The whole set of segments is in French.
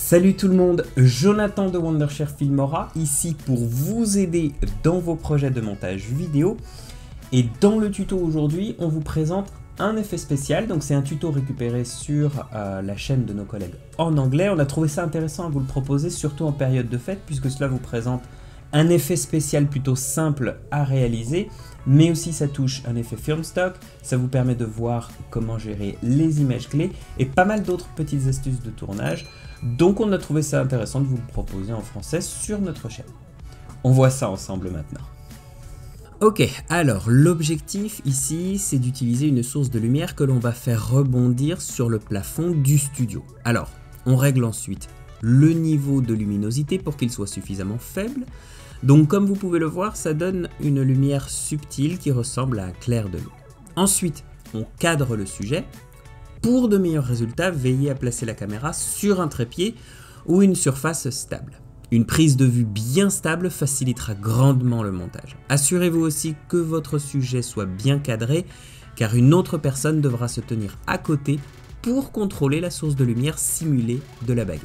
Salut tout le monde, Jonathan de Wondershare Filmora, ici pour vous aider dans vos projets de montage vidéo. Et dans le tuto aujourd'hui, on vous présente un effet spécial. Donc c'est un tuto récupéré sur la chaîne de nos collègues en anglais. On a trouvé ça intéressant à vous le proposer, surtout en période de fête, puisque cela vous présente un effet spécial plutôt simple à réaliser, mais aussi ça touche un effet film stock, ça vous permet de voir comment gérer les images clés et pas mal d'autres petites astuces de tournage. Donc on a trouvé ça intéressant de vous le proposer en français sur notre chaîne. On voit ça ensemble maintenant. Ok, alors l'objectif ici, c'est d'utiliser une source de lumière que l'on va faire rebondir sur le plafond du studio. Alors, on règle ensuite le niveau de luminosité pour qu'il soit suffisamment faible. Donc comme vous pouvez le voir, ça donne une lumière subtile qui ressemble à un clair de lune. Ensuite, on cadre le sujet. Pour de meilleurs résultats, veillez à placer la caméra sur un trépied ou une surface stable. Une prise de vue bien stable facilitera grandement le montage. Assurez-vous aussi que votre sujet soit bien cadré, car une autre personne devra se tenir à côté pour contrôler la source de lumière simulée de la baguette.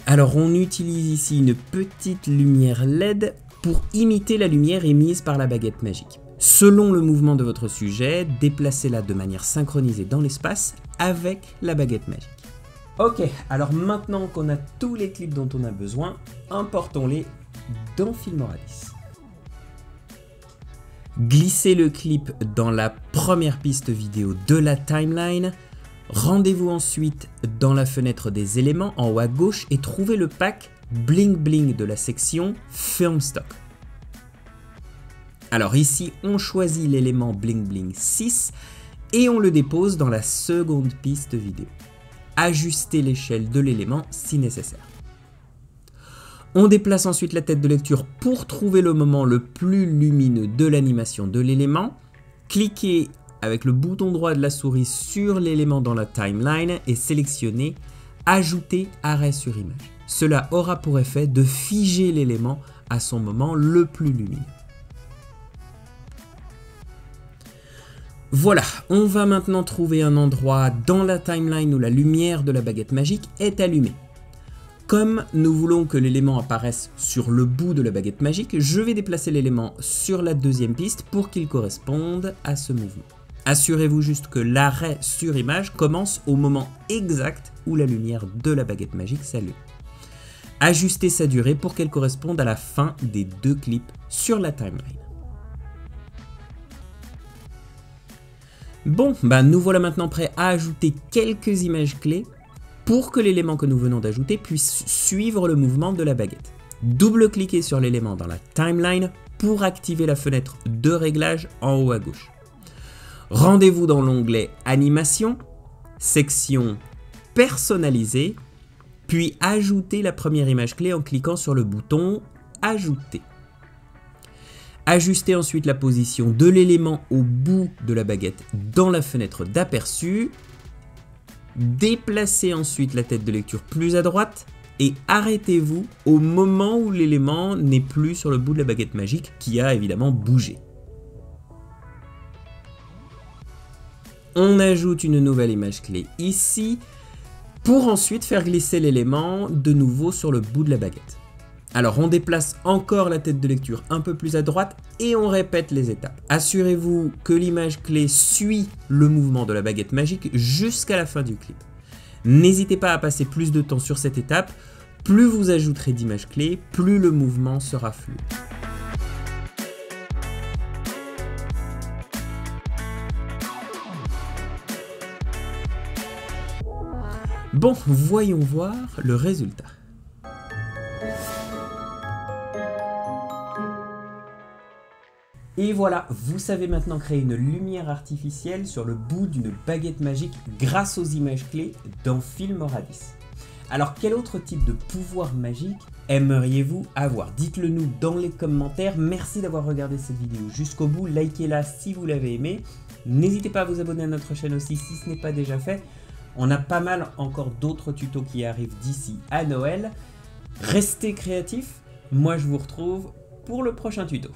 Alors on utilise ici une petite lumière LED pour imiter la lumière émise par la baguette magique. Selon le mouvement de votre sujet, déplacez-la de manière synchronisée dans l'espace avec la baguette magique. Ok, alors maintenant qu'on a tous les clips dont on a besoin, importons-les dans Filmora 10. Glissez le clip dans la première piste vidéo de la timeline. Rendez-vous ensuite dans la fenêtre des éléments en haut à gauche et trouvez le pack Bling Bling de la section Film Stock. Alors ici, on choisit l'élément Bling Bling 6 et on le dépose dans la seconde piste vidéo. Ajustez l'échelle de l'élément si nécessaire. On déplace ensuite la tête de lecture pour trouver le moment le plus lumineux de l'animation de l'élément. Cliquez avec le bouton droit de la souris sur l'élément dans la timeline et sélectionnez Ajouter arrêt sur image. Cela aura pour effet de figer l'élément à son moment le plus lumineux. Voilà, on va maintenant trouver un endroit dans la timeline où la lumière de la baguette magique est allumée. Comme nous voulons que l'élément apparaisse sur le bout de la baguette magique, je vais déplacer l'élément sur la deuxième piste pour qu'il corresponde à ce mouvement. Assurez-vous juste que l'arrêt sur image commence au moment exact où la lumière de la baguette magique s'allume. Ajustez sa durée pour qu'elle corresponde à la fin des deux clips sur la timeline. Bon, nous voilà maintenant prêts à ajouter quelques images clés pour que l'élément que nous venons d'ajouter puisse suivre le mouvement de la baguette. Double-cliquez sur l'élément dans la timeline pour activer la fenêtre de réglage en haut à gauche. Rendez-vous dans l'onglet Animation, section Personnaliser, puis ajoutez la première image clé en cliquant sur le bouton Ajouter. Ajustez ensuite la position de l'élément au bout de la baguette dans la fenêtre d'aperçu. Déplacez ensuite la tête de lecture plus à droite et arrêtez-vous au moment où l'élément n'est plus sur le bout de la baguette magique qui a évidemment bougé. On ajoute une nouvelle image clé ici pour ensuite faire glisser l'élément de nouveau sur le bout de la baguette. Alors on déplace encore la tête de lecture un peu plus à droite et on répète les étapes. Assurez-vous que l'image clé suit le mouvement de la baguette magique jusqu'à la fin du clip. N'hésitez pas à passer plus de temps sur cette étape, plus vous ajouterez d'images clés, plus le mouvement sera fluide. Bon, voyons voir le résultat. Et voilà, vous savez maintenant créer une lumière artificielle sur le bout d'une baguette magique grâce aux images clés dans Filmora 10. Alors quel autre type de pouvoir magique aimeriez-vous avoir? Dites-le nous dans les commentaires. Merci d'avoir regardé cette vidéo jusqu'au bout. Likez-la si vous l'avez aimée. N'hésitez pas à vous abonner à notre chaîne aussi si ce n'est pas déjà fait. On a pas mal encore d'autres tutos qui arrivent d'ici à Noël. Restez créatifs. Moi je vous retrouve pour le prochain tuto.